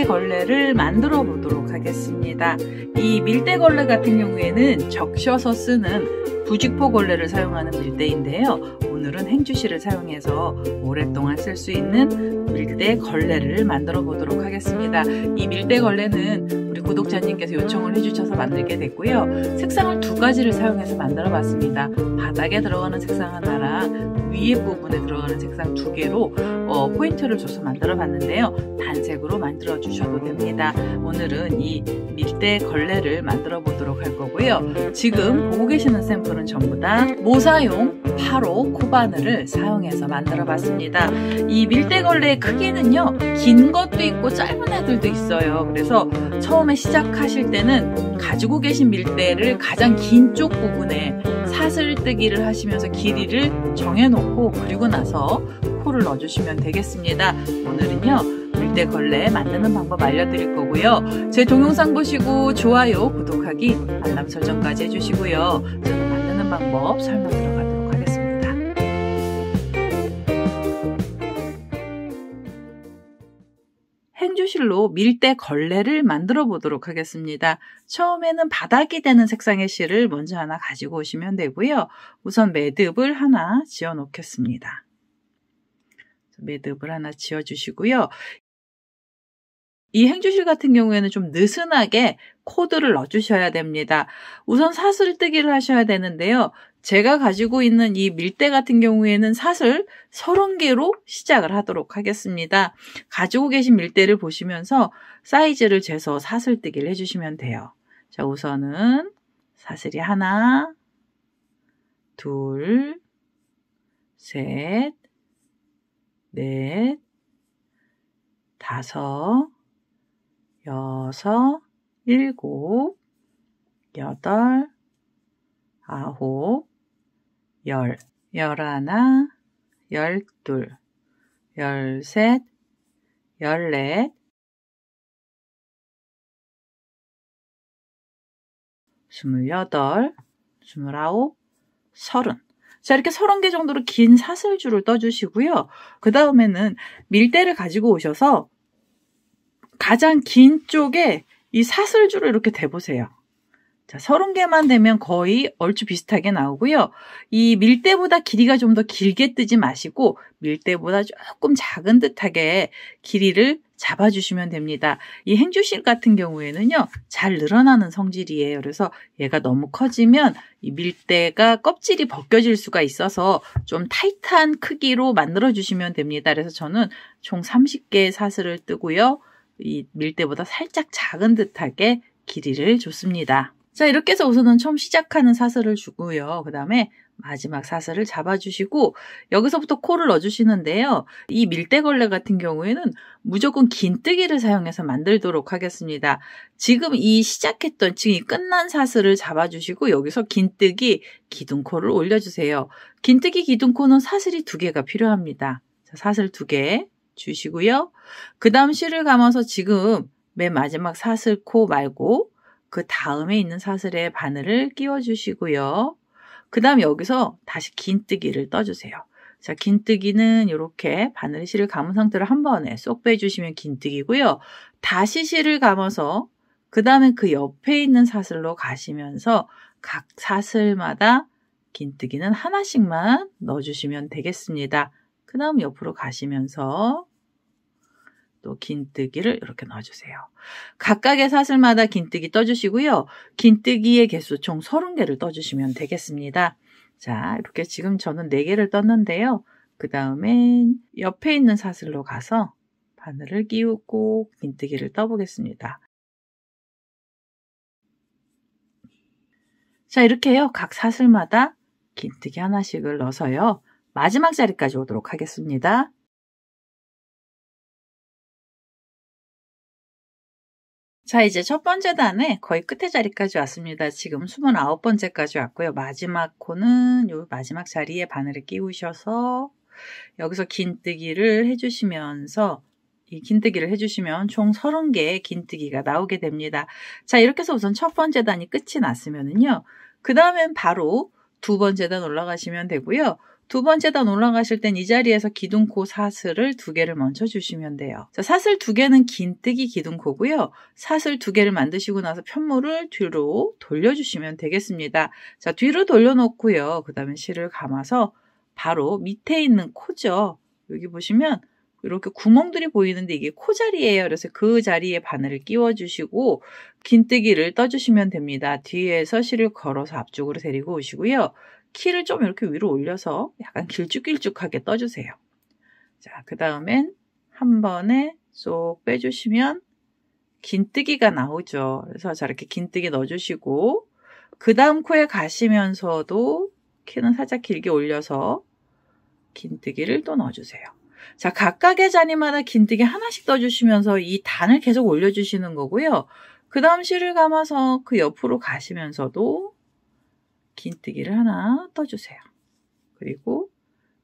밀대걸레를 만들어 보도록 하겠습니다. 이 밀대걸레 같은 경우에는 적셔서 쓰는 부직포걸레를 사용하는 밀대인데요. 오늘은 행주실을 사용해서 오랫동안 쓸 수 있는 밀대걸레를 만들어 보도록 하겠습니다. 이 밀대걸레는 우리 구독자님께서 요청을 해주셔서 만들게 됐고요. 색상을 두 가지를 사용해서 만들어 봤습니다. 바닥에 들어가는 색상 하나랑 위에 부분에 들어가는 색상 두 개로 포인트를 줘서 만들어 봤는데요. 단색으로 만들어 주셔도 됩니다. 오늘은 이 밀대걸레를 만들어 보도록 할 거고요. 지금 보고 계시는 샘플은 전부 다 모사용 8호 코바늘을 사용해서 만들어 봤습니다. 이 밀대걸레의 크기는요, 긴 것도 있고 짧은 애들도 있어요. 그래서 처음에 시작하실 때는 가지고 계신 밀대를 가장 긴 쪽 부분에 사슬뜨기를 하시면서 길이를 정해놓고 그리고 나서 코를 넣어주시면 되겠습니다. 오늘은요, 밀대걸레 만드는 방법 알려드릴 거고요. 제 동영상 보시고 좋아요, 구독하기, 알람 설정까지 해주시고요. 저는 만드는 방법 설명 들어가도록 하겠습니다. 행주실로 밀대걸레를 만들어 보도록 하겠습니다. 처음에는 바닥이 되는 색상의 실을 먼저 하나 가지고 오시면 되고요. 우선 매듭을 하나 지어 놓겠습니다. 매듭을 하나 지어 주시고요. 이 행주실 같은 경우에는 좀 느슨하게 코드를 넣어 주셔야 됩니다. 우선 사슬뜨기를 하셔야 되는데요. 제가 가지고 있는 이 밀대 같은 경우에는 사슬 30개로 시작을 하도록 하겠습니다. 가지고 계신 밀대를 보시면서 사이즈를 재서 사슬뜨기를 해주시면 돼요. 자, 우선은 사슬이 하나, 둘, 셋, 넷, 다섯, 여섯, 일곱, 여덟, 아홉, 열, 열하나, 열둘, 열셋, 열넷, 스물여덟, 스물아홉, 서른. 자, 이렇게 30개 정도로 긴 사슬줄을 떠주시고요. 그 다음에는 밀대를 가지고 오셔서 가장 긴 쪽에 이 사슬줄을 이렇게 대보세요. 자, 30개만 되면 거의 얼추 비슷하게 나오고요. 이 밀대보다 길이가 좀 더 길게 뜨지 마시고 밀대보다 조금 작은 듯하게 길이를 잡아주시면 됩니다. 이 행주실 같은 경우에는요, 잘 늘어나는 성질이에요. 그래서 얘가 너무 커지면 이 밀대가 껍질이 벗겨질 수가 있어서 좀 타이트한 크기로 만들어주시면 됩니다. 그래서 저는 총 30개의 사슬을 뜨고요. 이 밀대보다 살짝 작은 듯하게 길이를 줬습니다. 자, 이렇게 해서 우선은 처음 시작하는 사슬을 주고요. 그 다음에 마지막 사슬을 잡아주시고 여기서부터 코를 넣어주시는데요. 이 밀대걸레 같은 경우에는 무조건 긴뜨기를 사용해서 만들도록 하겠습니다. 지금 이 시작했던, 지금 이 끝난 사슬을 잡아주시고 여기서 긴뜨기 기둥코를 올려주세요. 긴뜨기 기둥코는 사슬이 2개가 필요합니다. 자, 사슬 2개 주시고요. 그 다음 실을 감아서 지금 맨 마지막 사슬코 말고 그 다음에 있는 사슬에 바늘을 끼워 주시고요. 그 다음 여기서 다시 긴뜨기를 떠주세요. 자, 긴뜨기는 이렇게 바늘 실을 감은 상태로 한 번에 쏙 빼주시면 긴뜨기고요. 다시 실을 감아서 그 다음에 그 옆에 있는 사슬로 가시면서 각 사슬마다 긴뜨기는 하나씩만 넣어주시면 되겠습니다. 그 다음 옆으로 가시면서 또 긴뜨기를 이렇게 넣어주세요. 각각의 사슬마다 긴뜨기 떠주시고요. 긴뜨기의 개수 총 30개를 떠주시면 되겠습니다. 자, 이렇게 지금 저는 4개를 떴는데요. 그 다음에 옆에 있는 사슬로 가서 바늘을 끼우고 긴뜨기를 떠보겠습니다. 자, 이렇게 해요. 각 사슬마다 긴뜨기 하나씩을 넣어서요. 마지막 자리까지 오도록 하겠습니다. 자, 이제 첫 번째 단에 거의 끝에 자리까지 왔습니다. 지금 29번째까지 왔고요. 마지막 코는 요 마지막 자리에 바늘을 끼우셔서 여기서 긴뜨기를 해주시면서 이 긴뜨기를 해주시면 총 30개의 긴뜨기가 나오게 됩니다. 자, 이렇게 해서 우선 첫 번째 단이 끝이 났으면은요. 그 다음엔 바로 두 번째 단 올라가시면 되고요. 두 번째 단 올라가실 땐 이 자리에서 기둥코 사슬을 2개를 먼저 주시면 돼요. 자, 사슬 2개는 긴뜨기 기둥코고요. 사슬 2개를 만드시고 나서 편물을 뒤로 돌려주시면 되겠습니다. 자, 뒤로 돌려놓고요. 그 다음에 실을 감아서 바로 밑에 있는 코죠. 여기 보시면 이렇게 구멍들이 보이는데 이게 코 자리예요. 그래서 그 자리에 바늘을 끼워주시고 긴뜨기를 떠주시면 됩니다. 뒤에서 실을 걸어서 앞쪽으로 데리고 오시고요. 키를 좀 이렇게 위로 올려서 약간 길쭉길쭉하게 떠주세요. 자, 그 다음엔 한 번에 쏙 빼주시면 긴뜨기가 나오죠. 그래서 저렇게 긴뜨기 넣어주시고 그 다음 코에 가시면서도 키는 살짝 길게 올려서 긴뜨기를 또 넣어주세요. 자, 각각의 자리마다 긴뜨기 하나씩 떠주시면서 이 단을 계속 올려주시는 거고요. 그 다음 실을 감아서 그 옆으로 가시면서도 긴뜨기를 하나 떠주세요. 그리고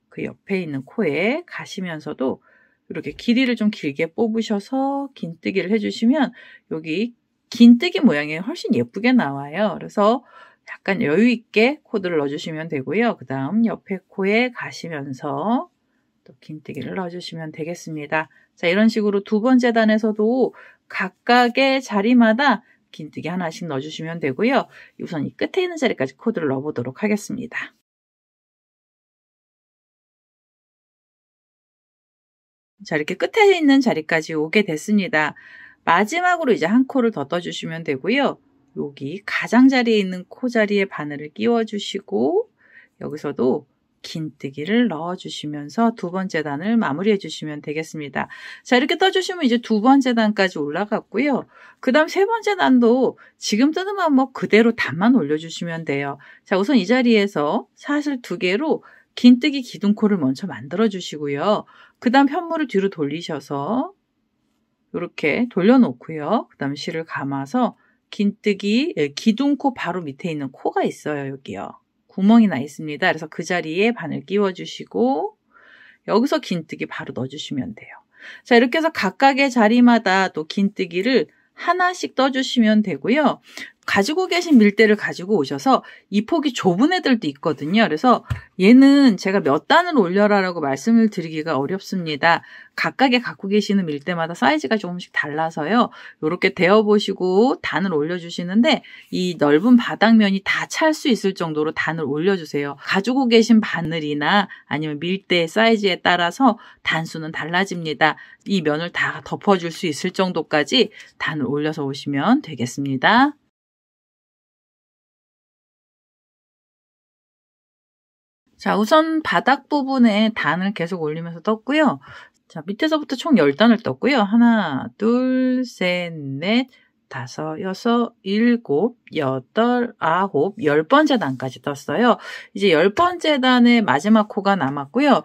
그 옆에 있는 코에 가시면서도 이렇게 길이를 좀 길게 뽑으셔서 긴뜨기를 해주시면 여기 긴뜨기 모양이 훨씬 예쁘게 나와요. 그래서 약간 여유 있게 코드를 넣어주시면 되고요. 그 다음 옆에 코에 가시면서 또 긴뜨기를 넣어주시면 되겠습니다. 자, 이런 식으로 두 번째 단에서도 각각의 자리마다 긴뜨기 하나씩 넣어주시면 되고요. 우선 이 끝에 있는 자리까지 코드를 넣어보도록 하겠습니다. 자, 이렇게 끝에 있는 자리까지 오게 됐습니다. 마지막으로 이제 한 코를 더 떠주시면 되고요. 여기 가장자리에 있는 코 자리에 바늘을 끼워주시고 여기서도 긴뜨기를 넣어주시면서 두 번째 단을 마무리해 주시면 되겠습니다. 자, 이렇게 떠주시면 이제 두 번째 단까지 올라갔고요. 그 다음 세 번째 단도 지금 뜨는 방법 그대로 단만 올려주시면 돼요. 자, 우선 이 자리에서 사슬 2개로 긴뜨기 기둥코를 먼저 만들어 주시고요. 그 다음 편물을 뒤로 돌리셔서 이렇게 돌려놓고요. 그 다음 실을 감아서 긴뜨기 기둥코 바로 밑에 있는 코가 있어요. 여기요. 구멍이 나 있습니다. 그래서 그 자리에 바늘 끼워주시고 여기서 긴뜨기 바로 넣어주시면 돼요. 자, 이렇게 해서 각각의 자리마다 또 긴뜨기를 하나씩 떠주시면 되고요. 가지고 계신 밀대를 가지고 오셔서 이 폭이 좁은 애들도 있거든요. 그래서 얘는 제가 몇 단을 올려라라고 말씀을 드리기가 어렵습니다. 각각의 갖고 계시는 밀대마다 사이즈가 조금씩 달라서요. 이렇게 데워보시고 단을 올려주시는데 이 넓은 바닥면이 다 찰 수 있을 정도로 단을 올려주세요. 가지고 계신 바늘이나 아니면 밀대 사이즈에 따라서 단수는 달라집니다. 이 면을 다 덮어줄 수 있을 정도까지 단을 올려서 오시면 되겠습니다. 자, 우선 바닥 부분에 단을 계속 올리면서 떴고요. 자, 밑에서부터 총 10단을 떴고요. 하나, 둘, 셋, 넷, 다섯, 여섯, 일곱, 여덟, 아홉, 10번째 단까지 떴어요. 이제 10번째 단의 마지막 코가 남았고요.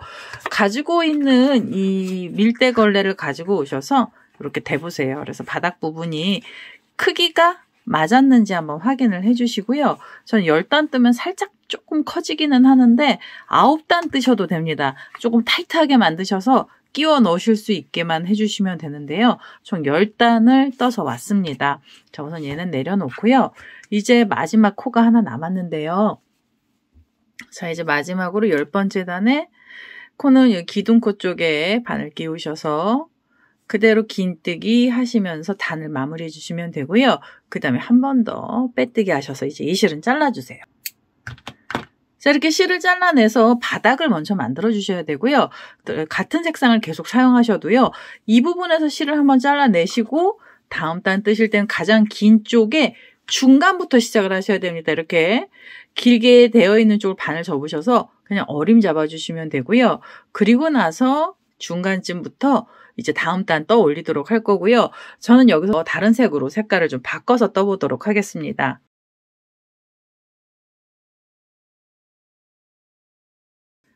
가지고 있는 이 밀대걸레를 가지고 오셔서 이렇게 대보세요. 그래서 바닥 부분이 크기가 맞았는지 한번 확인을 해주시고요. 저는 10단 뜨면 살짝 조금 커지기는 하는데 9단 뜨셔도 됩니다. 조금 타이트하게 만드셔서 끼워 넣으실 수 있게만 해주시면 되는데요. 총 10단을 떠서 왔습니다. 자, 우선 얘는 내려놓고요. 이제 마지막 코가 하나 남았는데요. 자, 이제 마지막으로 10번째 단에 코는 여기 기둥코 쪽에 바늘 끼우셔서 그대로 긴뜨기 하시면서 단을 마무리해 주시면 되고요. 그 다음에 한 번 더 빼뜨기 하셔서 이제 이 실은 잘라주세요. 자, 이렇게 실을 잘라내서 바닥을 먼저 만들어 주셔야 되고요. 같은 색상을 계속 사용하셔도요. 이 부분에서 실을 한번 잘라내시고 다음 단 뜨실 때는 가장 긴 쪽에 중간부터 시작을 하셔야 됩니다. 이렇게 길게 되어 있는 쪽을 바늘 접으셔서 그냥 어림 잡아주시면 되고요. 그리고 나서 중간쯤부터 이제 다음 단 떠 올리도록 할 거고요. 저는 여기서 다른 색으로 색깔을 좀 바꿔서 떠보도록 하겠습니다.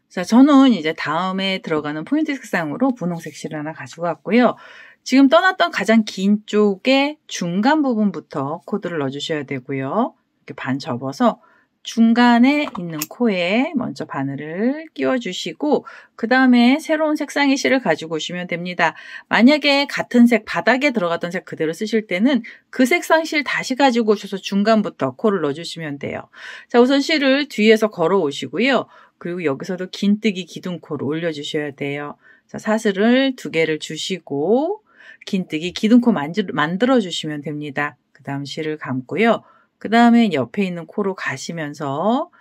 자, 저는 이제 다음에 들어가는 포인트 색상으로 분홍색 실을 하나 가지고 왔고요. 지금 떠났던 가장 긴 쪽의 중간 부분부터 코드를 넣어주셔야 되고요. 이렇게 반 접어서 중간에 있는 코에 먼저 바늘을 끼워주시고 그 다음에 새로운 색상의 실을 가지고 오시면 됩니다. 만약에 같은 색, 바닥에 들어갔던 색 그대로 쓰실 때는 그 색상 실 다시 가지고 오셔서 중간부터 코를 넣어주시면 돼요. 자, 우선 실을 뒤에서 걸어 오시고요. 그리고 여기서도 긴뜨기 기둥코를 올려주셔야 돼요. 자, 사슬을 2개를 주시고 긴뜨기 기둥코 만들어주시면 됩니다. 그 다음 실을 감고요. 그 다음에 옆에 있는 코로 가시면서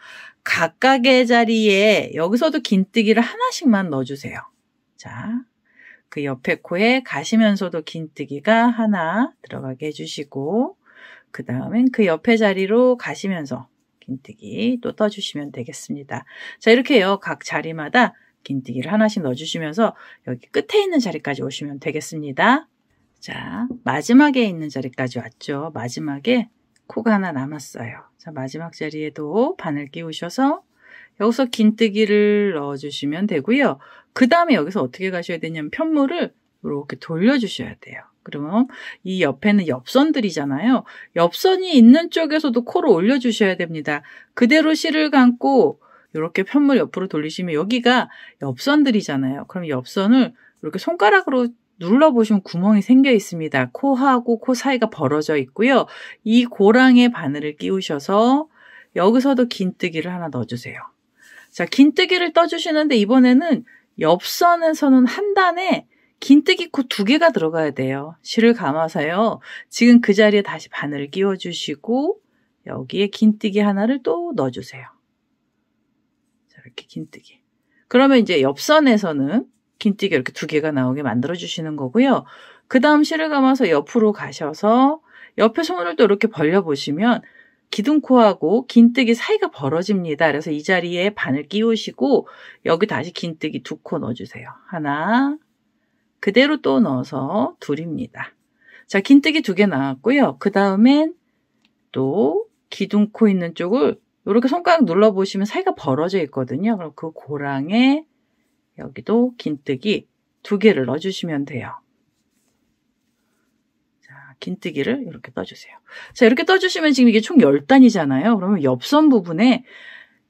각각의 자리에 여기서도 긴뜨기를 하나씩만 넣어주세요. 자, 그 옆에 코에 가시면서도 긴뜨기가 하나 들어가게 해주시고 그 다음엔 그 옆에 자리로 가시면서 긴뜨기 또 떠주시면 되겠습니다. 자, 이렇게요. 각 자리마다 긴뜨기를 하나씩 넣어주시면서 여기 끝에 있는 자리까지 오시면 되겠습니다. 자, 마지막에 있는 자리까지 왔죠. 마지막에 코가 하나 남았어요. 자, 마지막 자리에도 바늘 끼우셔서 여기서 긴뜨기를 넣어주시면 되고요. 그 다음에 여기서 어떻게 가셔야 되냐면 편물을 이렇게 돌려주셔야 돼요. 그러면 이 옆에는 옆선들이잖아요. 옆선이 있는 쪽에서도 코를 올려주셔야 됩니다. 그대로 실을 감고 이렇게 편물 옆으로 돌리시면 여기가 옆선들이잖아요. 그럼 옆선을 이렇게 손가락으로 눌러보시면 구멍이 생겨 있습니다. 코하고 코 사이가 벌어져 있고요. 이 고랑에 바늘을 끼우셔서 여기서도 긴뜨기를 하나 넣어주세요. 자, 긴뜨기를 떠주시는데 이번에는 옆선에서는 한 단에 긴뜨기 코 2개가 들어가야 돼요. 실을 감아서요. 지금 그 자리에 다시 바늘을 끼워주시고 여기에 긴뜨기 하나를 또 넣어주세요. 자, 이렇게 긴뜨기. 그러면 이제 옆선에서는 긴뜨기 이렇게 2개가 나오게 만들어주시는 거고요. 그 다음 실을 감아서 옆으로 가셔서 옆에 손을 또 이렇게 벌려보시면 기둥코하고 긴뜨기 사이가 벌어집니다. 그래서 이 자리에 바늘 끼우시고 여기 다시 긴뜨기 2코 넣어주세요. 하나, 그대로 또 넣어서 둘입니다. 자, 긴뜨기 2개 나왔고요. 그 다음엔 또 기둥코 있는 쪽을 이렇게 손가락 눌러보시면 사이가 벌어져 있거든요. 그럼 그 고랑에 여기도 긴뜨기 2개를 넣어주시면 돼요. 자, 긴뜨기를 이렇게 떠주세요. 자, 이렇게 떠주시면 지금 이게 총 10단이잖아요. 그러면 옆선 부분에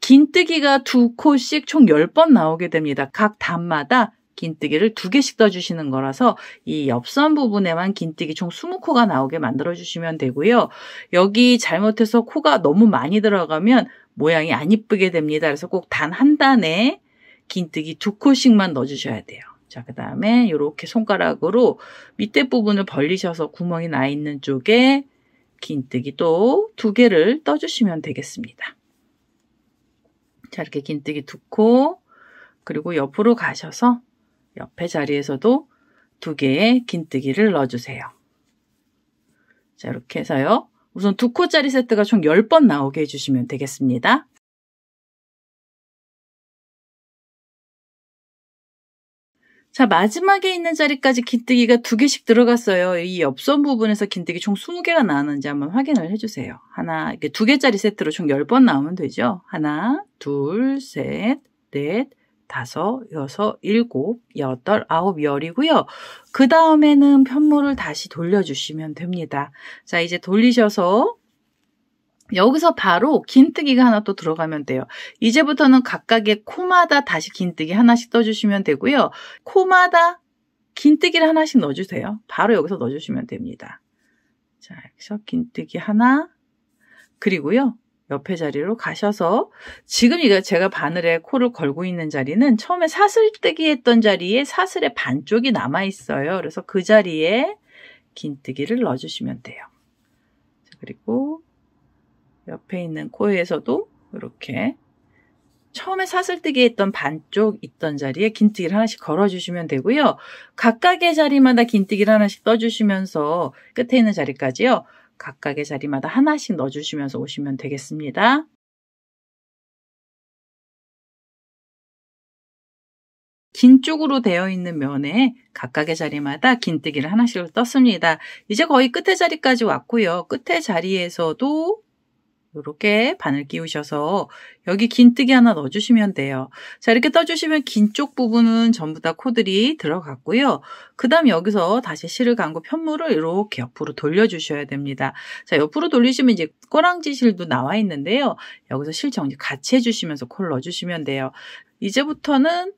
긴뜨기가 2코씩 총 10번 나오게 됩니다. 각 단마다 긴뜨기를 2개씩 떠주시는 거라서 이 옆선 부분에만 긴뜨기 총 20코가 나오게 만들어주시면 되고요. 여기 잘못해서 코가 너무 많이 들어가면 모양이 안 이쁘게 됩니다. 그래서 꼭 단 한 단에 긴뜨기 2코씩만 넣어주셔야 돼요. 자, 그 다음에 이렇게 손가락으로 밑에 부분을 벌리셔서 구멍이 나 있는 쪽에 긴뜨기 또 2개를 떠주시면 되겠습니다. 자, 이렇게 긴뜨기 2코, 그리고 옆으로 가셔서 옆에 자리에서도 2개의 긴뜨기를 넣어주세요. 자, 이렇게 해서요. 우선 2코짜리 세트가 총 10번 나오게 해주시면 되겠습니다. 자, 마지막에 있는 자리까지 긴뜨기가 2개씩 들어갔어요. 이 옆선 부분에서 긴뜨기 총 20개가 나왔는지 한번 확인을 해주세요. 하나, 이게 2개짜리 세트로 총 10번 나오면 되죠. 하나, 둘, 셋, 넷, 5, 6, 7, 8, 9, 10이고요. 그 다음에는 편물을 다시 돌려주시면 됩니다. 자, 이제 돌리셔서 여기서 바로 긴뜨기가 하나 또 들어가면 돼요. 이제부터는 각각의 코마다 다시 긴뜨기 하나씩 떠주시면 되고요. 코마다 긴뜨기를 하나씩 넣어주세요. 바로 여기서 넣어주시면 됩니다. 자, 여기서 긴뜨기 하나, 그리고요. 옆에 자리로 가셔서 지금 이거 제가 바늘에 코를 걸고 있는 자리는 처음에 사슬뜨기 했던 자리에 사슬의 반쪽이 남아있어요. 그래서 그 자리에 긴뜨기를 넣어주시면 돼요. 자, 그리고 옆에 있는 코에서도 이렇게 처음에 사슬뜨기 했던 반쪽 있던 자리에 긴뜨기를 하나씩 걸어주시면 되고요. 각각의 자리마다 긴뜨기를 하나씩 떠주시면서 끝에 있는 자리까지요. 각각의 자리마다 하나씩 넣어주시면서 오시면 되겠습니다. 긴 쪽으로 되어 있는 면에 각각의 자리마다 긴뜨기를 하나씩 떴습니다. 이제 거의 끝에 자리까지 왔고요. 끝에 자리에서도 이렇게 바늘 끼우셔서 여기 긴뜨기 하나 넣어주시면 돼요. 자, 이렇게 떠주시면 긴 쪽 부분은 전부 다 코들이 들어갔고요. 그 다음 여기서 다시 실을 감고 편물을 이렇게 옆으로 돌려주셔야 됩니다. 자, 옆으로 돌리시면 이제 꼬랑지 실도 나와 있는데요. 여기서 실 정리 같이 해주시면서 코를 넣어주시면 돼요. 이제부터는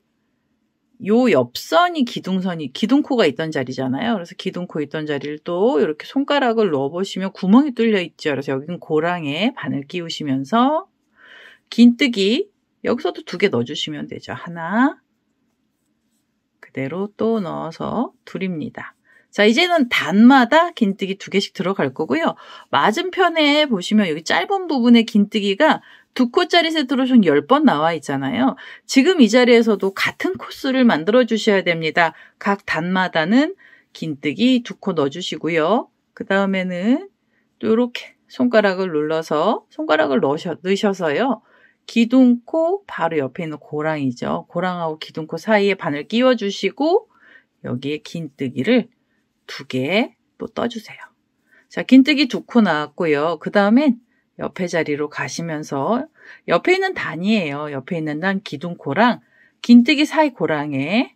요 옆선이 기둥코가 있던 자리잖아요. 그래서 기둥코 있던 자리를 또 이렇게 손가락을 넣어보시면 구멍이 뚫려 있죠. 그래서 여기는 고랑에 바늘 끼우시면서 긴뜨기 여기서도 2개 넣어주시면 되죠. 하나, 그대로 또 넣어서 둘입니다. 자, 이제는 단마다 긴뜨기 2개씩 들어갈 거고요. 맞은편에 보시면 여기 짧은 부분에 긴뜨기가 2코짜리 세트로 총 10번 나와 있잖아요. 지금 이 자리에서도 같은 코스를 만들어 주셔야 됩니다. 각 단마다는 긴뜨기 2코 넣어주시고요. 그 다음에는 또 이렇게 손가락을 눌러서 손가락을 넣으셔서요. 기둥코 바로 옆에 있는 고랑이죠. 고랑하고 기둥코 사이에 바늘 끼워주시고 여기에 긴뜨기를 2개 또 떠주세요. 자, 긴뜨기 2코 나왔고요. 그 다음엔 옆에 자리로 가시면서 옆에 있는 단이에요. 옆에 있는 단 기둥코랑 긴뜨기 사이 고랑에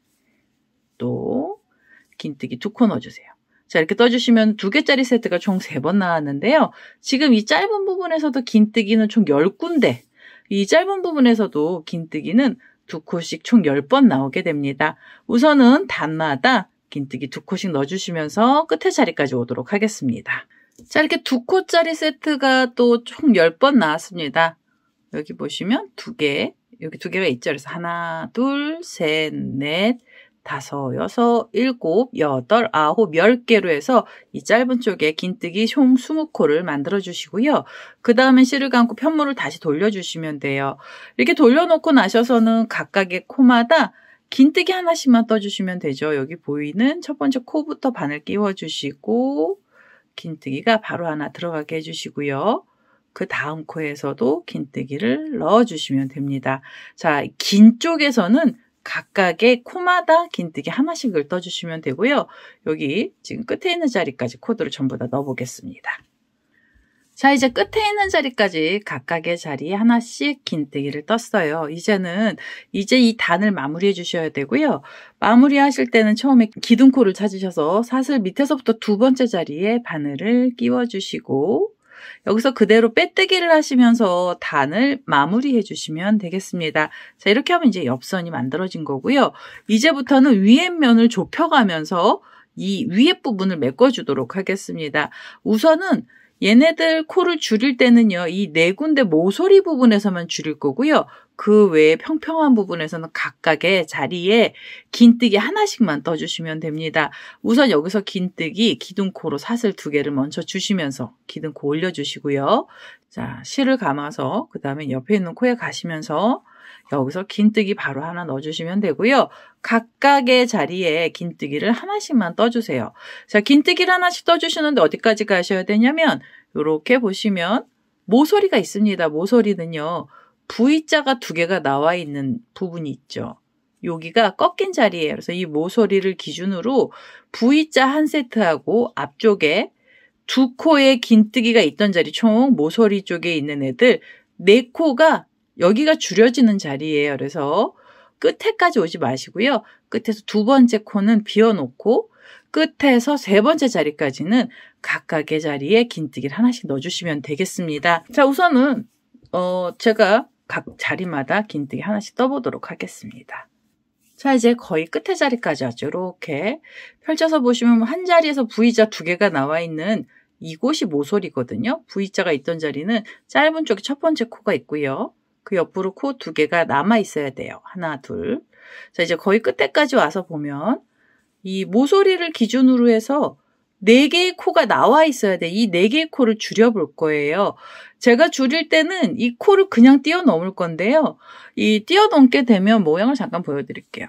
또 긴뜨기 2코 넣어주세요. 자, 이렇게 떠주시면 2개짜리 세트가 총 3번 나왔는데요. 지금 이 짧은 부분에서도 긴뜨기는 총 10군데, 이 짧은 부분에서도 긴뜨기는 2코씩 총 10번 나오게 됩니다. 우선은 단마다 긴뜨기 2코씩 넣어주시면서 끝에 자리까지 오도록 하겠습니다. 자, 이렇게 2코짜리 세트가 또 총 10번 나왔습니다. 여기 보시면 2개, 여기 2개가 있죠. 그래서 하나, 둘, 셋, 넷, 5, 6, 7, 8, 9, 10개로 해서 이 짧은 쪽에 긴뜨기 총 20코를 만들어 주시고요. 그 다음에 실을 감고 편물을 다시 돌려주시면 돼요. 이렇게 돌려놓고 나셔서는 각각의 코마다 긴뜨기 하나씩만 떠주시면 되죠. 여기 보이는 첫 번째 코부터 바늘 끼워주시고 긴뜨기가 바로 하나 들어가게 해주시고요. 그 다음 코에서도 긴뜨기를 넣어주시면 됩니다. 자, 긴 쪽에서는 각각의 코마다 긴뜨기 하나씩을 떠주시면 되고요. 여기 지금 끝에 있는 자리까지 코드를 전부 다 넣어보겠습니다. 자, 이제 끝에 있는 자리까지 각각의 자리에 하나씩 긴뜨기를 떴어요. 이제 이 단을 마무리해 주셔야 되고요. 마무리 하실 때는 처음에 기둥코를 찾으셔서 사슬 밑에서부터 2번째 자리에 바늘을 끼워 주시고 여기서 그대로 빼뜨기를 하시면서 단을 마무리해 주시면 되겠습니다. 자, 이렇게 하면 이제 옆선이 만들어진 거고요. 이제부터는 위에 면을 좁혀가면서 이 위에 부분을 메꿔주도록 하겠습니다. 우선은 얘네들 코를 줄일 때는요, 이 4군데 모서리 부분에서만 줄일 거고요. 그 외에 평평한 부분에서는 각각의 자리에 긴뜨기 하나씩만 떠주시면 됩니다. 우선 여기서 긴뜨기, 기둥코로 사슬 2개를 먼저 주시면서 기둥코 올려주시고요. 자, 실을 감아서 그 다음에 옆에 있는 코에 가시면서 여기서 긴뜨기 바로 하나 넣어주시면 되고요. 각각의 자리에 긴뜨기를 하나씩만 떠주세요. 자, 긴뜨기를 하나씩 떠주시는데 어디까지 가셔야 되냐면 이렇게 보시면 모서리가 있습니다. 모서리는요. V자가 2개가 나와 있는 부분이 있죠. 여기가 꺾인 자리예요. 그래서 이 모서리를 기준으로 V자 한 세트하고 앞쪽에 2코의 긴뜨기가 있던 자리 총 모서리 쪽에 있는 애들 4코가 여기가 줄여지는 자리예요. 그래서 끝에까지 오지 마시고요. 끝에서 2번째 코는 비워놓고 끝에서 3번째 자리까지는 각각의 자리에 긴뜨기를 하나씩 넣어주시면 되겠습니다. 자, 우선은 제가 각 자리마다 긴뜨기 하나씩 떠보도록 하겠습니다. 자, 이제 거의 끝에 자리까지 왔죠. 이렇게 펼쳐서 보시면 한 자리에서 V자 2개가 나와 있는 이곳이 모서리거든요. V자가 있던 자리는 짧은 쪽에 첫 번째 코가 있고요. 그 옆으로 코 2개가 남아 있어야 돼요. 하나, 둘. 자, 이제 거의 끝에까지 와서 보면 이 모서리를 기준으로 해서 4개의 코가 나와 있어야 돼. 이 4개의 코를 줄여볼 거예요. 제가 줄일 때는 이 코를 그냥 뛰어넘을 건데요. 이 뛰어넘게 되면 모양을 잠깐 보여드릴게요.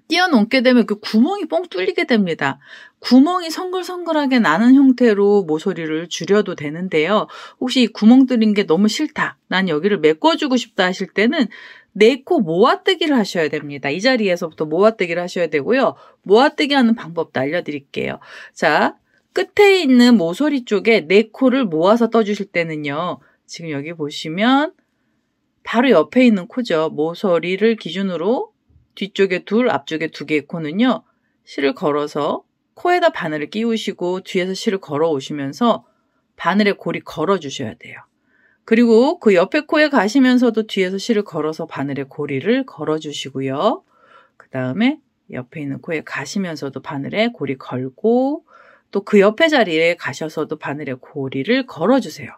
뛰어넘게 되면 그 구멍이 뻥 뚫리게 됩니다. 구멍이 성글성글하게 나는 형태로 모서리를 줄여도 되는데요. 혹시 이 구멍 뚫린 게 너무 싫다, 난 여기를 메꿔주고 싶다 하실 때는 4코 모아뜨기를 하셔야 됩니다. 이 자리에서부터 모아뜨기를 하셔야 되고요. 모아뜨기 하는 방법도 알려드릴게요. 자, 끝에 있는 모서리 쪽에 4코를 모아서 떠주실 때는요. 지금 여기 보시면 바로 옆에 있는 코죠. 모서리를 기준으로 뒤쪽에 2, 앞쪽에 2개의 코는요. 실을 걸어서 코에다 바늘을 끼우시고 뒤에서 실을 걸어 오시면서 바늘에 고리 걸어 주셔야 돼요. 그리고 그 옆에 코에 가시면서도 뒤에서 실을 걸어서 바늘에 고리를 걸어 주시고요. 그 다음에 옆에 있는 코에 가시면서도 바늘에 고리 걸고 또 그 옆에 자리에 가셔서도 바늘에 고리를 걸어주세요.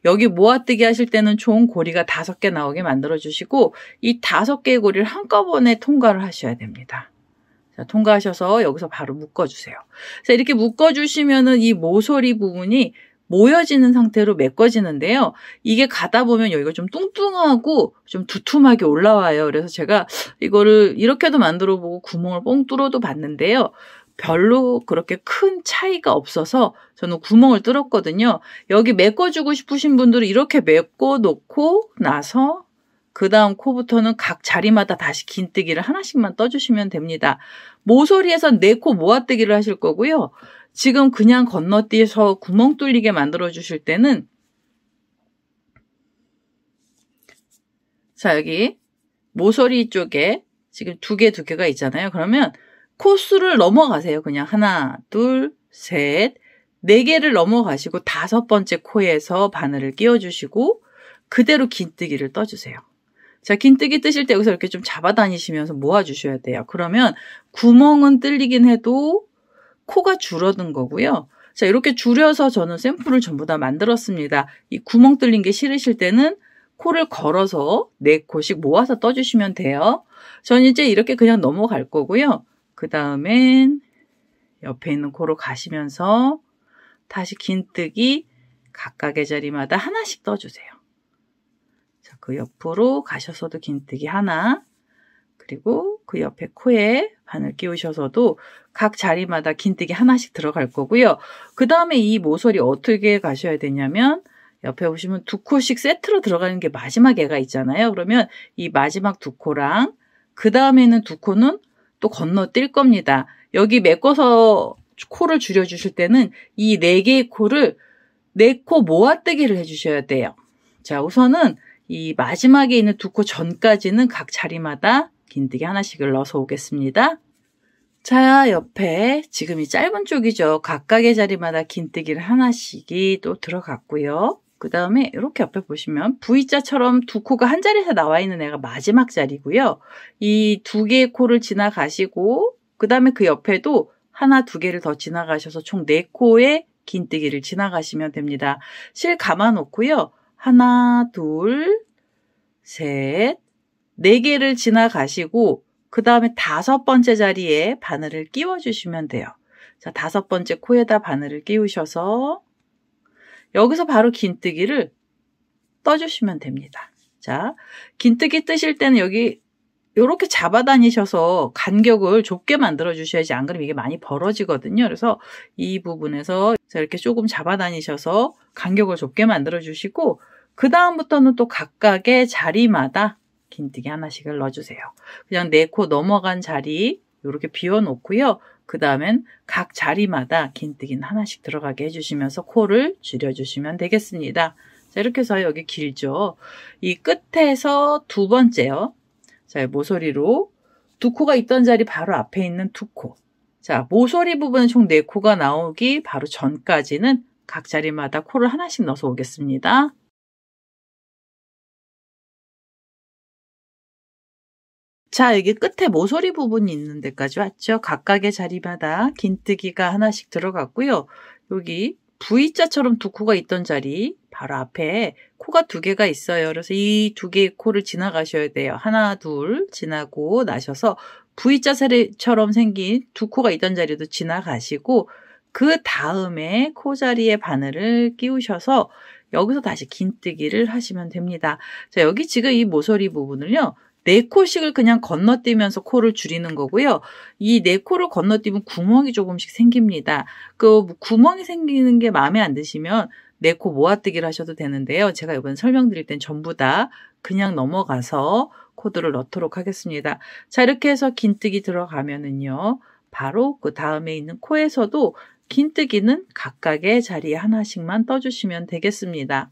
여기 모아뜨기 하실 때는 총 고리가 5개 나오게 만들어주시고 이 5개의 고리를 한꺼번에 통과를 하셔야 됩니다. 자, 통과하셔서 여기서 바로 묶어주세요. 자, 이렇게 묶어주시면은 이 모서리 부분이 모여지는 상태로 메꿔지는데요. 이게 가다 보면 여기가 좀 뚱뚱하고 좀 두툼하게 올라와요. 그래서 제가 이거를 이렇게도 만들어 보고 구멍을 뻥 뚫어도 봤는데요. 별로 그렇게 큰 차이가 없어서 저는 구멍을 뚫었거든요. 여기 메꿔주고 싶으신 분들은 이렇게 메꿔 놓고 나서 그 다음 코부터는 각 자리마다 다시 긴뜨기를 하나씩만 떠주시면 됩니다. 모서리에서 4코 모아뜨기를 하실 거고요. 지금 그냥 건너뛰어서 구멍 뚫리게 만들어 주실 때는 자, 여기 모서리 쪽에 지금 2개가 있잖아요. 그러면 코수를 넘어가세요. 그냥 하나, 둘, 셋, 4개를 넘어가시고 5번째 코에서 바늘을 끼워주시고 그대로 긴뜨기를 떠주세요. 자, 긴뜨기 뜨실 때 여기서 이렇게 좀 잡아다니시면서 모아주셔야 돼요. 그러면 구멍은 뚫리긴 해도 코가 줄어든 거고요. 자, 이렇게 줄여서 저는 샘플을 전부 다 만들었습니다. 이 구멍 뚫린 게 싫으실 때는 코를 걸어서 4코씩 모아서 떠주시면 돼요. 저는 이제 이렇게 그냥 넘어갈 거고요. 그 다음엔 옆에 있는 코로 가시면서 다시 긴뜨기 각각의 자리마다 하나씩 떠주세요. 자, 그 옆으로 가셔서도 긴뜨기 하나, 그리고 그 옆에 코에 바늘 끼우셔서도 각 자리마다 긴뜨기 하나씩 들어갈 거고요. 그 다음에 이 모서리 어떻게 가셔야 되냐면 옆에 보시면 2코씩 세트로 들어가는 게 마지막 애가 있잖아요. 그러면 이 마지막 2코랑 그 다음에는 2코는 또 건너뛸 겁니다. 여기 메꿔서 코를 줄여주실 때는 이 4개의 코를 4코 모아뜨기를 해주셔야 돼요. 자, 우선은 이 마지막에 있는 2코 전까지는 각 자리마다 긴뜨기 하나씩을 넣어서 오겠습니다. 자, 옆에 지금 이 짧은 쪽이죠. 각각의 자리마다 긴뜨기를 하나씩이 또 들어갔고요. 그 다음에 이렇게 옆에 보시면 V자처럼 2코가 한 자리에서 나와 있는 애가 마지막 자리고요. 이 2개의 코를 지나가시고 그 다음에 그 옆에도 하나, 2개를 더 지나가셔서 총 4코의 긴뜨기를 지나가시면 됩니다. 실 감아놓고요. 하나, 둘, 셋, 4개를 지나가시고 그 다음에 5번째 자리에 바늘을 끼워주시면 돼요. 자, 5번째 코에다 바늘을 끼우셔서 여기서 바로 긴뜨기를 떠주시면 됩니다. 자, 긴뜨기 뜨실 때는 여기 이렇게 잡아다니셔서 간격을 좁게 만들어 주셔야지, 안 그러면 이게 많이 벌어지거든요. 그래서 이 부분에서 이렇게 조금 잡아다니셔서 간격을 좁게 만들어 주시고 그 다음부터는 또 각각의 자리마다 긴뜨기 하나씩을 넣어주세요. 그냥 4코 넘어간 자리 이렇게 비워놓고요. 그 다음엔 각 자리마다 긴뜨기는 하나씩 들어가게 해주시면서 코를 줄여주시면 되겠습니다. 자, 이렇게 해서 여기 길죠. 이 끝에서 2번째요. 자, 모서리로 2코가 있던 자리 바로 앞에 있는 2코. 자, 모서리 부분은 총 4코가 나오기 바로 전까지는 각 자리마다 코를 하나씩 넣어서 오겠습니다. 자, 여기 끝에 모서리 부분이 있는 데까지 왔죠. 각각의 자리마다 긴뜨기가 하나씩 들어갔고요. 여기 V자처럼 2코가 있던 자리 바로 앞에 코가 2개가 있어요. 그래서 이 2개의 코를 지나가셔야 돼요. 하나, 둘 지나고 나셔서 V자처럼 생긴 2코가 있던 자리도 지나가시고 그 다음에 코 자리에 바늘을 끼우셔서 여기서 다시 긴뜨기를 하시면 됩니다. 자, 여기 지금 이 모서리 부분을요. 4코씩을 그냥 건너뛰면서 코를 줄이는 거고요. 이 4코를 건너뛰면 구멍이 조금씩 생깁니다. 그 구멍이 생기는 게 마음에 안 드시면 4코 모아뜨기를 하셔도 되는데요. 제가 이번에 설명드릴 땐 전부 다 그냥 넘어가서 코드를 넣도록 하겠습니다. 자, 이렇게 해서 긴뜨기 들어가면은요. 바로 그 다음에 있는 코에서도 긴뜨기는 각각의 자리에 하나씩만 떠주시면 되겠습니다.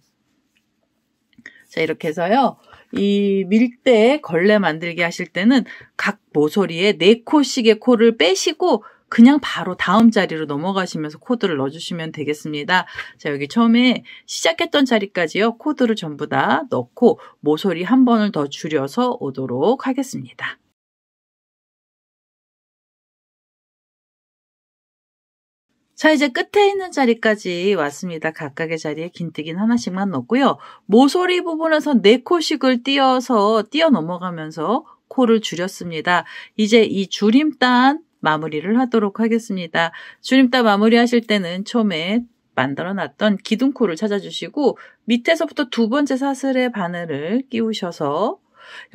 자, 이렇게 해서요. 이 밀대 걸레 만들기 하실 때는 각 모서리에 4코씩의 코를 빼시고 그냥 바로 다음 자리로 넘어가시면서 코드를 넣어주시면 되겠습니다. 자, 여기 처음에 시작했던 자리까지요. 코드를 전부 다 넣고 모서리 한 번을 더 줄여서 오도록 하겠습니다. 자, 이제 끝에 있는 자리까지 왔습니다. 각각의 자리에 긴뜨기는 하나씩만 넣고요. 모서리 부분에서 4코씩을 뛰어 넘어가면서 코를 줄였습니다. 이제 이 줄임단 마무리를 하도록 하겠습니다. 줄임단 마무리 하실 때는 처음에 만들어놨던 기둥코를 찾아주시고 밑에서부터 두 번째 사슬의 바늘을 끼우셔서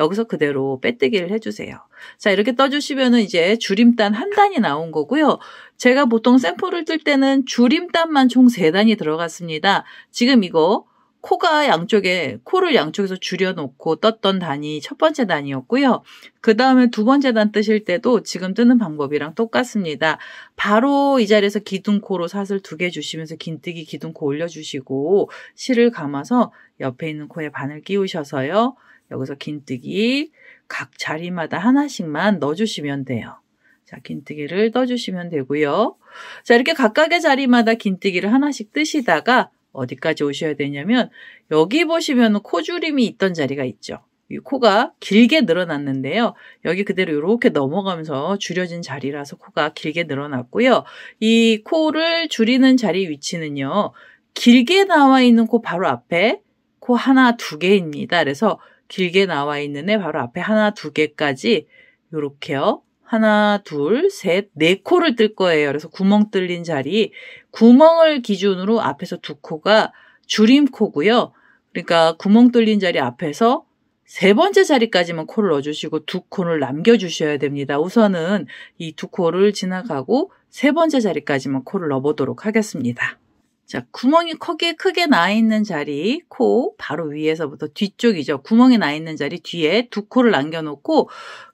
여기서 그대로 빼뜨기를 해주세요. 자, 이렇게 떠주시면은 이제 줄임단 한 단이 나온 거고요. 제가 보통 샘플을 뜰 때는 줄임단만 총 3단이 들어갔습니다. 지금 이거 코를 양쪽에서 줄여놓고 떴던 단이 첫 번째 단이었고요. 그 다음에 두 번째 단 뜨실 때도 지금 뜨는 방법이랑 똑같습니다. 바로 이 자리에서 기둥코로 사슬 2개 주시면서 긴뜨기 기둥코 올려주시고 실을 감아서 옆에 있는 코에 바늘 끼우셔서요. 여기서 긴뜨기 각 자리마다 하나씩만 넣어주시면 돼요. 자, 긴뜨기를 떠주시면 되고요. 자, 이렇게 각각의 자리마다 긴뜨기를 하나씩 뜨시다가 어디까지 오셔야 되냐면 여기 보시면 코줄임이 있던 자리가 있죠. 이 코가 길게 늘어났는데요. 여기 그대로 이렇게 넘어가면서 줄여진 자리라서 코가 길게 늘어났고요. 이 코를 줄이는 자리 위치는요. 길게 나와 있는 코 바로 앞에 코 하나, 2개입니다. 그래서 길게 나와 있는 애 바로 앞에 하나, 2개까지 이렇게요. 하나, 둘, 셋, 4코를 뜰 거예요. 그래서 구멍 뚫린 자리, 구멍을 기준으로 앞에서 2코가 줄임코고요. 그러니까 구멍 뚫린 자리 앞에서 3번째 자리까지만 코를 넣어주시고 2코를 남겨주셔야 됩니다. 우선은 이 2코를 지나가고 3번째 자리까지만 코를 넣어보도록 하겠습니다. 자, 구멍이 크게 나 있는 자리, 코 바로 위에서부터 뒤쪽이죠. 구멍이 나 있는 자리 뒤에 2코를 남겨놓고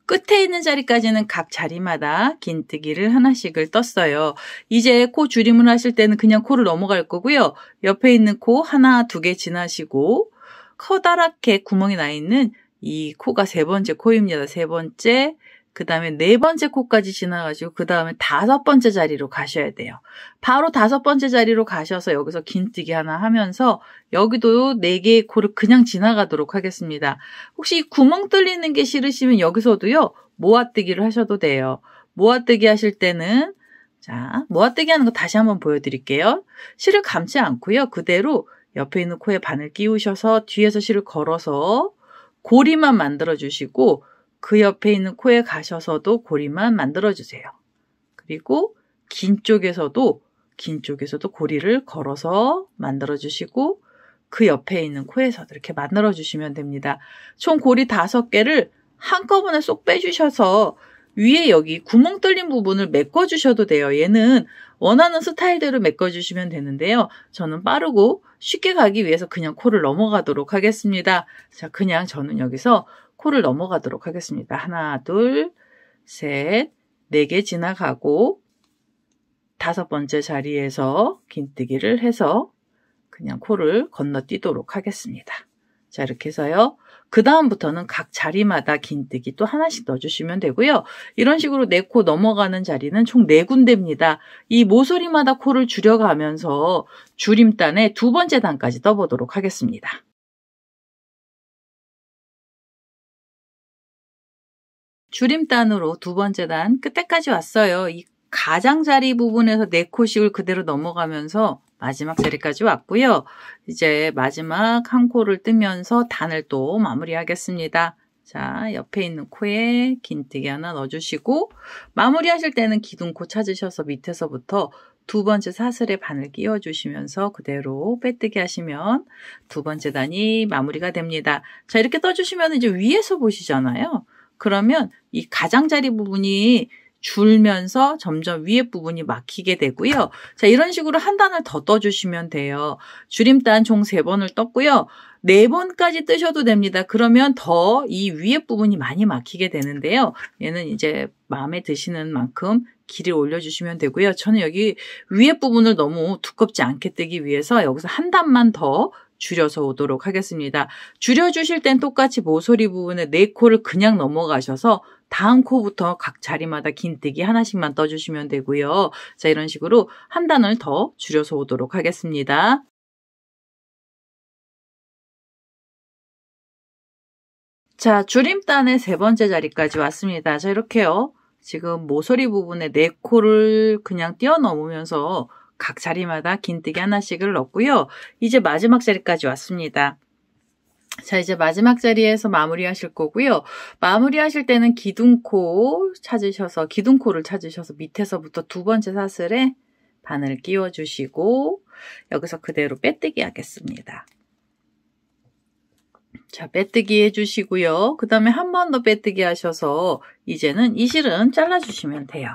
끝에 있는 자리까지는 각 자리마다 긴뜨기를 하나씩을 떴어요. 이제 코 줄임을 하실 때는 그냥 코를 넘어갈 거고요. 옆에 있는 코 하나, 2개 지나시고 커다랗게 구멍이 나 있는 이 코가 3번째 코입니다. 3번째, 그 다음에 4번째 코까지 지나가지고 그 다음에 5번째 자리로 가셔야 돼요. 바로 5번째 자리로 가셔서 여기서 긴뜨기 하나 하면서 여기도 4개의 코를 그냥 지나가도록 하겠습니다. 혹시 구멍 뚫리는 게 싫으시면 여기서도요. 모아뜨기를 하셔도 돼요. 모아뜨기 하실 때는 자, 모아뜨기 하는 거 다시 한번 보여드릴게요. 실을 감지 않고요. 그대로 옆에 있는 코에 바늘 끼우셔서 뒤에서 실을 걸어서 고리만 만들어주시고 그 옆에 있는 코에 가셔서도 고리만 만들어주세요. 그리고 긴 쪽에서도 고리를 걸어서 만들어주시고 그 옆에 있는 코에서도 이렇게 만들어주시면 됩니다. 총 고리 5개를 한꺼번에 쏙 빼주셔서 위에 여기 구멍 뚫린 부분을 메꿔주셔도 돼요. 얘는 원하는 스타일대로 메꿔주시면 되는데요. 저는 빠르고 쉽게 가기 위해서 그냥 코를 넘어가도록 하겠습니다. 자, 그냥 저는 여기서 코를 넘어가도록 하겠습니다. 하나, 둘, 셋, 4개 지나가고 5번째 자리에서 긴뜨기를 해서 그냥 코를 건너뛰도록 하겠습니다. 자, 이렇게 해서요. 그 다음부터는 각 자리마다 긴뜨기 또 하나씩 넣어주시면 되고요. 이런 식으로 4코 넘어가는 자리는 총 4군데입니다. 이 모서리마다 코를 줄여가면서 줄임단의 2번째 단까지 떠보도록 하겠습니다. 줄임단으로 2번째 단 끝에까지 왔어요. 이 가장자리 부분에서 4코씩을 그대로 넘어가면서 마지막 자리까지 왔고요. 이제 마지막 한 코를 뜨면서 단을 또 마무리하겠습니다. 자, 옆에 있는 코에 긴뜨기 하나 넣어주시고 마무리하실 때는 기둥코 찾으셔서 밑에서부터 2번째 사슬에 바늘 끼워주시면서 그대로 빼뜨기 하시면 2번째 단이 마무리가 됩니다. 자, 이렇게 떠주시면 이제 위에서 보시잖아요. 그러면 이 가장자리 부분이 줄면서 점점 위에 부분이 막히게 되고요. 자, 이런 식으로 한 단을 더 떠주시면 돼요. 줄임단 총 3번을 떴고요. 4번까지 뜨셔도 됩니다. 그러면 더 이 위에 부분이 많이 막히게 되는데요. 얘는 이제 마음에 드시는 만큼 길이 올려주시면 되고요. 저는 여기 위에 부분을 너무 두껍지 않게 뜨기 위해서 여기서 한 단만 더 줄여서 오도록 하겠습니다. 줄여주실 땐 똑같이 모서리 부분에 4코를 그냥 넘어가셔서 다음 코부터 각 자리마다 긴뜨기 하나씩만 떠주시면 되고요. 자, 이런 식으로 한 단을 더 줄여서 오도록 하겠습니다. 자, 줄임단의 3번째 자리까지 왔습니다. 자, 이렇게요. 지금 모서리 부분에 4코를 그냥 뛰어넘으면서 각 자리마다 긴뜨기 하나씩을 넣고요. 이제 마지막 자리까지 왔습니다. 자, 이제 마지막 자리에서 마무리하실 거고요. 마무리하실 때는 기둥코를 찾으셔서 밑에서부터 두 번째 사슬에 바늘 끼워주시고 여기서 그대로 빼뜨기 하겠습니다. 자, 빼뜨기 해주시고요. 그 다음에 한 번 더 빼뜨기 하셔서 이제는 이 실은 잘라주시면 돼요.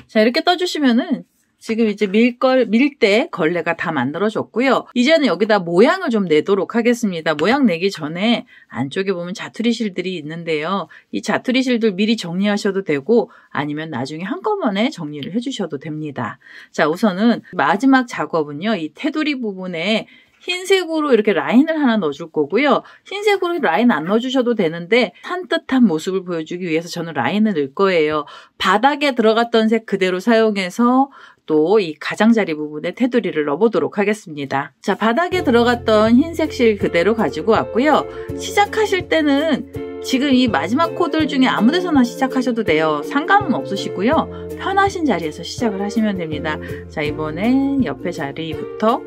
자, 이렇게 떠주시면은 지금 이제 밀대 걸레가 다 만들어졌고요. 이제는 여기다 모양을 좀 내도록 하겠습니다. 모양 내기 전에 안쪽에 보면 자투리 실들이 있는데요. 이 자투리 실들 미리 정리하셔도 되고 아니면 나중에 한꺼번에 정리를 해주셔도 됩니다. 자, 우선은 마지막 작업은요. 이 테두리 부분에 흰색으로 이렇게 라인을 하나 넣어줄 거고요. 흰색으로 라인 안 넣어주셔도 되는데 산뜻한 모습을 보여주기 위해서 저는 라인을 넣을 거예요. 바닥에 들어갔던 색 그대로 사용해서 또 이 가장자리 부분에 테두리를 넣어보도록 하겠습니다. 자, 바닥에 들어갔던 흰색 실 그대로 가지고 왔고요. 시작하실 때는 지금 이 마지막 코들 중에 아무 데서나 시작하셔도 돼요. 상관은 없으시고요. 편하신 자리에서 시작을 하시면 됩니다. 자, 이번엔 옆에 자리부터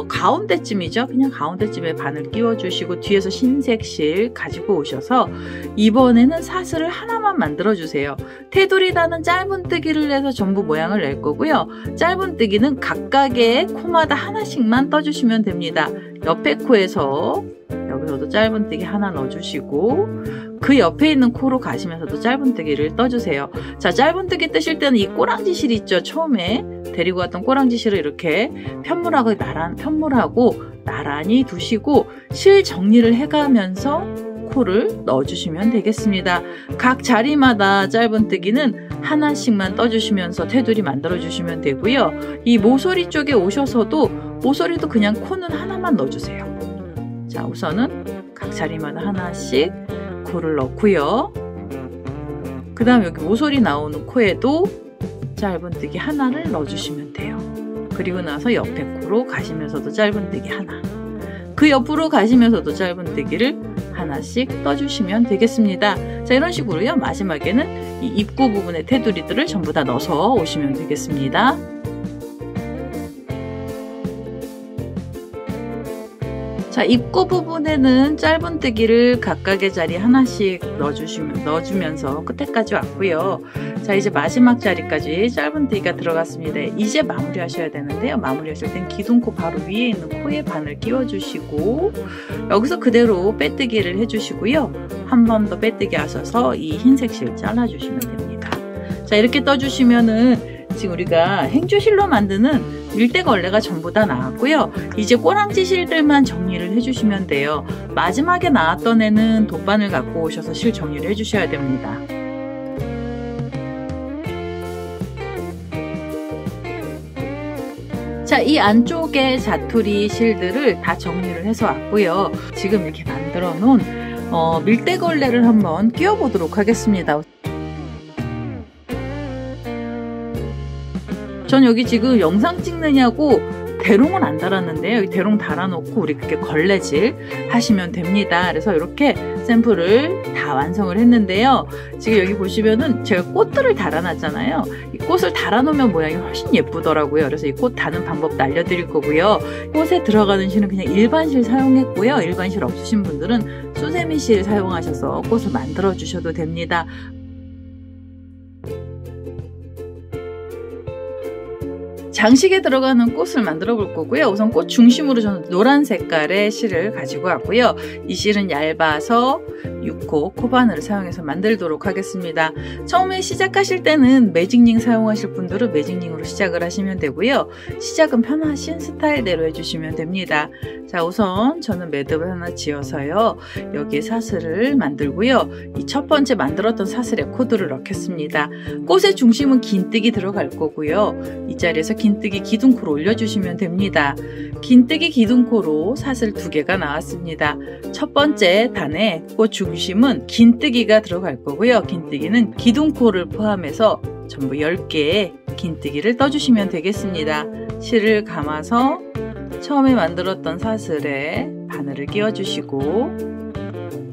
가운데쯤이죠. 그냥 가운데쯤에 바늘 끼워주시고 뒤에서 흰색 실 가지고 오셔서 이번에는 사슬을 하나만 만들어주세요. 테두리다는 짧은뜨기를 해서 전부 모양을 낼 거고요. 짧은뜨기는 각각의 코마다 하나씩만 떠주시면 됩니다. 옆에 코에서 여기서도 짧은뜨기 하나 넣어주시고 그 옆에 있는 코로 가시면서도 짧은뜨기를 떠주세요. 자, 짧은뜨기 뜨실 때는 이 꼬랑지 실 있죠. 처음에 데리고 왔던 꼬랑지 실을 이렇게 편물하고 나란히 두시고 실 정리를 해가면서 코를 넣어주시면 되겠습니다. 각 자리마다 짧은뜨기는 하나씩만 떠주시면서 테두리 만들어주시면 되고요. 이 모서리 쪽에 오셔서도 모서리도 그냥 코는 하나만 넣어주세요. 자, 우선은 각 자리마다 하나씩 코를 넣고요. 그 다음 여기 모서리 나오는 코에도 짧은뜨기 하나를 넣어주시면 돼요. 그리고 나서 옆에 코로 가시면서도 짧은뜨기 하나, 그 옆으로 가시면서도 짧은뜨기를 하나씩 떠주시면 되겠습니다. 자, 이런 식으로요. 마지막에는 이 입구 부분의 테두리들을 전부 다 넣어서 오시면 되겠습니다. 자, 입구 부분에는 짧은뜨기를 각각의 자리 하나씩 넣어주면서 끝에까지 왔고요. 자, 이제 마지막 자리까지 짧은뜨기가 들어갔습니다. 이제 마무리 하셔야 되는데요. 마무리 하실 땐 기둥코 바로 위에 있는 코에 바늘 끼워주시고 여기서 그대로 빼뜨기를 해주시고요. 한 번 더 빼뜨기 하셔서 이 흰색 실 잘라주시면 됩니다. 자, 이렇게 떠주시면은 지금 우리가 행주실로 만드는 밀대걸레가 전부 다 나왔고요. 이제 꼬랑지 실들만 정리를 해주시면 돼요. 마지막에 나왔던 애는 돗바늘 갖고 오셔서 실 정리를 해주셔야 됩니다. 자, 이 안쪽에 자투리 실들을 다 정리를 해서 왔고요. 지금 이렇게 만들어 놓은 밀대걸레를 한번 끼워 보도록 하겠습니다. 전 여기 지금 영상 찍느냐고 대롱은 안 달았는데요. 여기 대롱 달아놓고 우리 그렇게 걸레질 하시면 됩니다. 그래서 이렇게 샘플을 다 완성을 했는데요. 지금 여기 보시면은 제가 꽃들을 달아놨잖아요. 이 꽃을 달아놓으면 모양이 훨씬 예쁘더라고요. 그래서 이 꽃 다는 방법도 알려드릴 거고요. 꽃에 들어가는 실은 그냥 일반 실 사용했고요. 일반 실 없으신 분들은 수세미 실 사용하셔서 꽃을 만들어 주셔도 됩니다. 장식에 들어가는 꽃을 만들어 볼 거고요. 우선 꽃 중심으로 저는 노란 색깔의 실을 가지고 왔고요. 이 실은 얇아서 6호 코바늘을 사용해서 만들도록 하겠습니다. 처음에 시작하실 때는 매직링 사용하실 분들은 매직링으로 시작을 하시면 되고요. 시작은 편하신 스타일대로 해주시면 됩니다. 자, 우선 저는 매듭을 하나 지어서요. 여기에 사슬을 만들고요. 이 첫 번째 만들었던 사슬에 코드를 넣겠습니다. 꽃의 중심은 긴뜨기 들어갈 거고요. 이 자리에서 긴뜨기 기둥코로 올려주시면 됩니다. 긴뜨기 기둥코로 사슬 2개가 나왔습니다. 첫 번째 단에 꽃 중심은 긴뜨기가 들어갈 거고요. 긴뜨기는 기둥코를 포함해서 전부 10개의 긴뜨기를 떠주시면 되겠습니다. 실을 감아서 처음에 만들었던 사슬에 바늘을 끼워주시고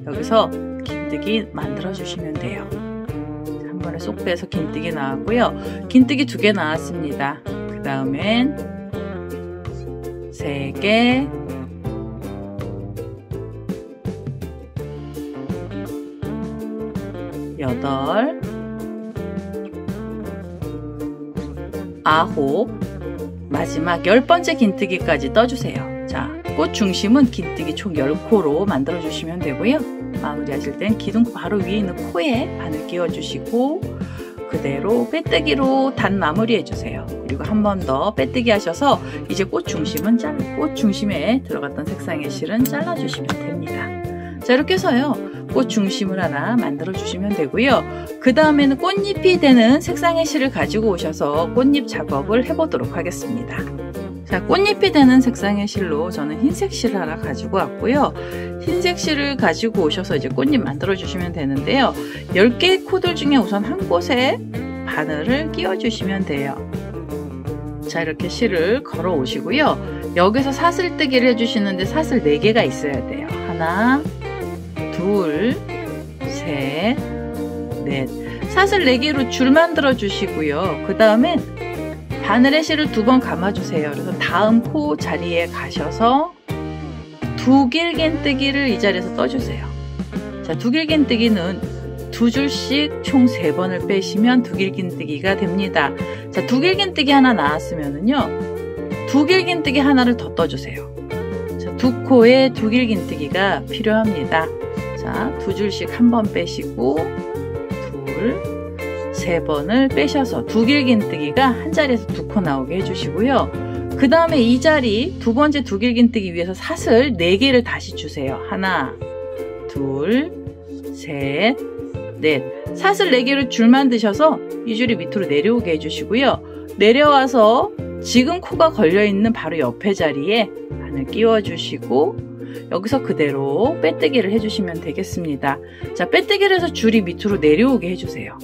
여기서 긴뜨기 만들어 주시면 돼요. 번에 쏙 빼서 긴뜨기 나왔고요. 긴뜨기 2개 나왔습니다. 그 다음엔 3개, 8, 9, 마지막 10번째 긴뜨기까지 떠주세요. 자, 꽃 중심은 긴뜨기 총 10코로 만들어 주시면 되고요. 마무리 하실 땐 기둥 바로 위에 있는 코에 바늘 끼워 주시고 그대로 빼뜨기로 단 마무리 해주세요. 그리고 한 번 더 빼뜨기 하셔서 이제 꽃 중심에 들어갔던 색상의 실은 잘라주시면 됩니다. 자, 이렇게 해서요, 꽃 중심을 하나 만들어 주시면 되고요. 그 다음에는 꽃잎이 되는 색상의 실을 가지고 오셔서 꽃잎 작업을 해보도록 하겠습니다. 자, 꽃잎이 되는 색상의 실로 저는 흰색 실을 하나 가지고 왔고요. 흰색 실을 가지고 오셔서 이제 꽃잎 만들어 주시면 되는데요. 10개의 코들 중에 우선 한 곳에 바늘을 끼워 주시면 돼요. 자, 이렇게 실을 걸어 오시고요. 여기서 사슬뜨기를 해주시는데 사슬 4개가 있어야 돼요. 하나, 둘, 셋, 넷. 사슬 4개로 줄 만들어 주시고요. 그 다음에 바늘에 실을 2번 감아주세요. 그래서 다음 코 자리에 가셔서 두길긴뜨기를 이 자리에서 떠주세요. 자, 두길긴뜨기는 2줄씩 총 3번을 빼시면 두길긴뜨기가 됩니다. 자, 두길긴뜨기 하나 나왔으면은요, 두길긴뜨기 하나를 더 떠주세요. 자, 2코에 두길긴뜨기가 필요합니다. 자, 2줄씩 1번 빼시고, 3번을 빼셔서 두길긴뜨기가 한 자리에서 2코 나오게 해주시고요. 그 다음에 이 자리 2번째 두길긴뜨기 위해서 사슬 4개를 다시 주세요. 하나, 둘, 셋, 넷. 사슬 4개를 줄 만드셔서 이 줄이 밑으로 내려오게 해주시고요. 내려와서 지금 코가 걸려있는 바로 옆에 자리에 바늘 끼워주시고 여기서 그대로 빼뜨기를 해주시면 되겠습니다. 자, 빼뜨기를 해서 줄이 밑으로 내려오게 해주세요.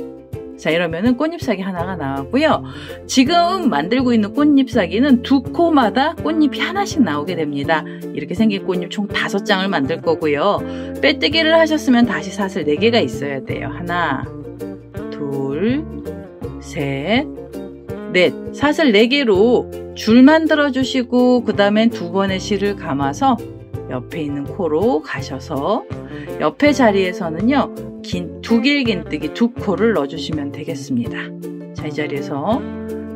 자, 이러면은 꽃잎사기 하나가 나왔고요. 지금 만들고 있는 꽃잎사기는 2코마다 꽃잎이 하나씩 나오게 됩니다. 이렇게 생긴 꽃잎 총 5장을 만들 거고요. 빼뜨기를 하셨으면 다시 사슬 4개가 있어야 돼요. 하나, 둘, 셋, 넷. 사슬 4개로 줄 만들어 주시고 그 다음엔 2번의 실을 감아서 옆에 있는 코로 가셔서 옆에 자리에서는요, 두길긴뜨기 2코를 넣어주시면 되겠습니다. 자, 이 자리에서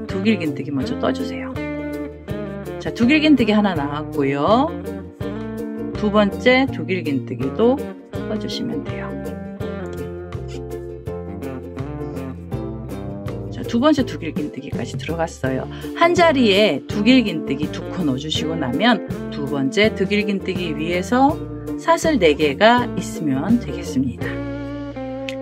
두길긴뜨기 먼저 떠주세요. 자, 두길긴뜨기 하나 나왔고요. 2번째 두길긴뜨기도 떠주시면 돼요. 자, 2번째 두길긴뜨기까지 들어갔어요. 한 자리에 두길긴뜨기 2코 넣어주시고 나면 2번째 두길긴뜨기 위에서 사슬 4개가 있으면 되겠습니다.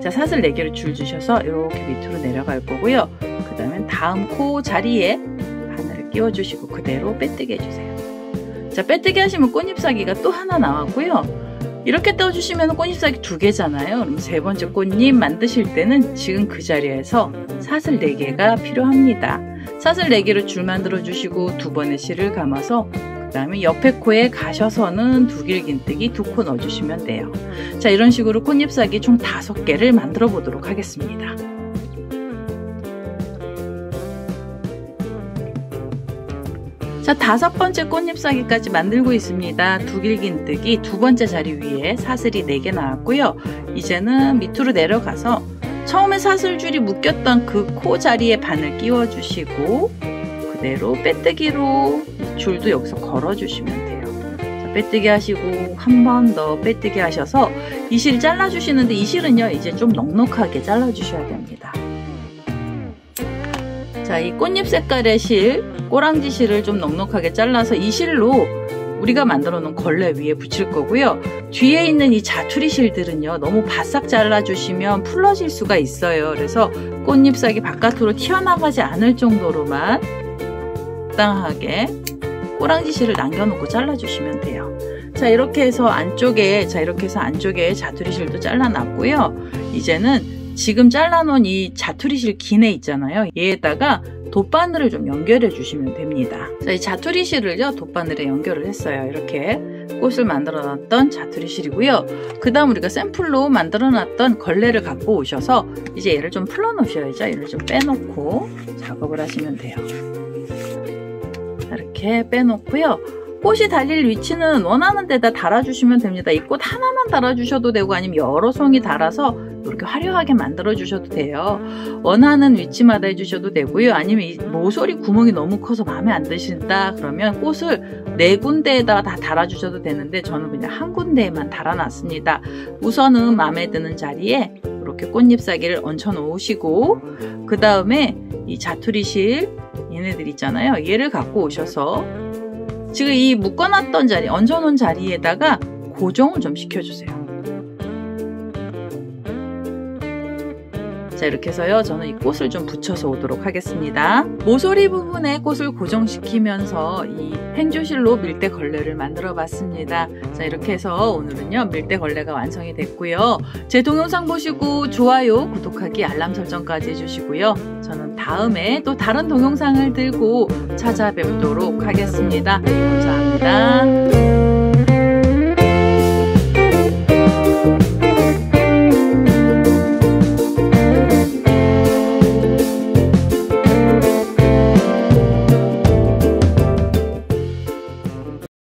자, 사슬 4개를 줄 주셔서 이렇게 밑으로 내려갈 거고요. 그 다음에 다음 코 자리에 바늘을 끼워주시고 그대로 빼뜨기 해주세요. 자, 빼뜨기 하시면 꽃잎사기가 또 하나 나왔고요. 이렇게 떠주시면 꽃잎사기 2개잖아요. 그럼 3번째 꽃잎 만드실 때는 지금 그 자리에서 사슬 4개가 필요합니다. 사슬 4개로 줄 만들어 주시고 2번의 실을 감아서 그 다음에 옆에 코에 가셔서는 두길긴뜨기 2코 넣어주시면 돼요. 자, 이런 식으로 꽃잎사기 총 5개를 만들어 보도록 하겠습니다. 자, 5번째 꽃잎사기까지 만들고 있습니다. 두길긴뜨기 2번째 자리 위에 사슬이 4개 나왔고요. 이제는 밑으로 내려가서 처음에 사슬줄이 묶였던 그 코 자리에 바늘 끼워주시고 그대로 빼뜨기로 줄도 여기서 걸어주시면 돼요. 자, 빼뜨기 하시고 한 번 더 빼뜨기 하셔서 이 실 잘라주시는데 이 실은요, 이제 좀 넉넉하게 잘라주셔야 됩니다. 자, 이 꽃잎 색깔의 실, 꼬랑지 실을 좀 넉넉하게 잘라서 이 실로 우리가 만들어 놓은 걸레 위에 붙일 거고요. 뒤에 있는 이 자투리 실들은요, 너무 바싹 잘라주시면 풀러질 수가 있어요. 그래서 꽃잎사기 바깥으로 튀어나가지 않을 정도로만 적당하게 꼬랑지 실을 남겨놓고 잘라주시면 돼요. 자, 이렇게 해서 안쪽에 자투리 실도 잘라놨고요. 이제는 지금 잘라놓은 이 자투리 실 기내 있잖아요. 얘에다가 돗바늘을 좀 연결해 주시면 됩니다. 자, 이 자투리 실을요, 돗바늘에 연결을 했어요. 이렇게 꽃을 만들어 놨던 자투리 실이고요. 그 다음 우리가 샘플로 만들어 놨던 걸레를 갖고 오셔서 이제 얘를 좀 풀어 놓으셔야죠. 얘를 좀 빼놓고 작업을 하시면 돼요. 이렇게 빼놓고요. 꽃이 달릴 위치는 원하는 데다 달아주시면 됩니다. 이 꽃 하나만 달아주셔도 되고 아니면 여러 송이 달아서 이렇게 화려하게 만들어 주셔도 돼요. 원하는 위치마다 해주셔도 되고요. 아니면 이 모서리 구멍이 너무 커서 마음에 안 드신다 그러면 꽃을 4군데에다 다 달아주셔도 되는데 저는 그냥 한 군데에만 달아놨습니다. 우선은 마음에 드는 자리에 이렇게 꽃잎사귀를 얹혀 놓으시고 그 다음에 이 자투리실 얘네들 있잖아요. 얘를 갖고 오셔서 지금 이 묶어놨던 자리, 얹어놓은 자리에다가 고정을 좀 시켜주세요. 자, 이렇게 해서요. 저는 이 꽃을 좀 붙여서 오도록 하겠습니다. 모서리 부분에 꽃을 고정시키면서 이 행주실로 밀대 걸레를 만들어 봤습니다. 자, 이렇게 해서 오늘은요. 밀대 걸레가 완성이 됐고요. 제 동영상 보시고 좋아요, 구독하기, 알람 설정까지 해주시고요. 저는 다음에 또 다른 동영상을 들고 찾아뵙도록 하겠습니다. 감사합니다.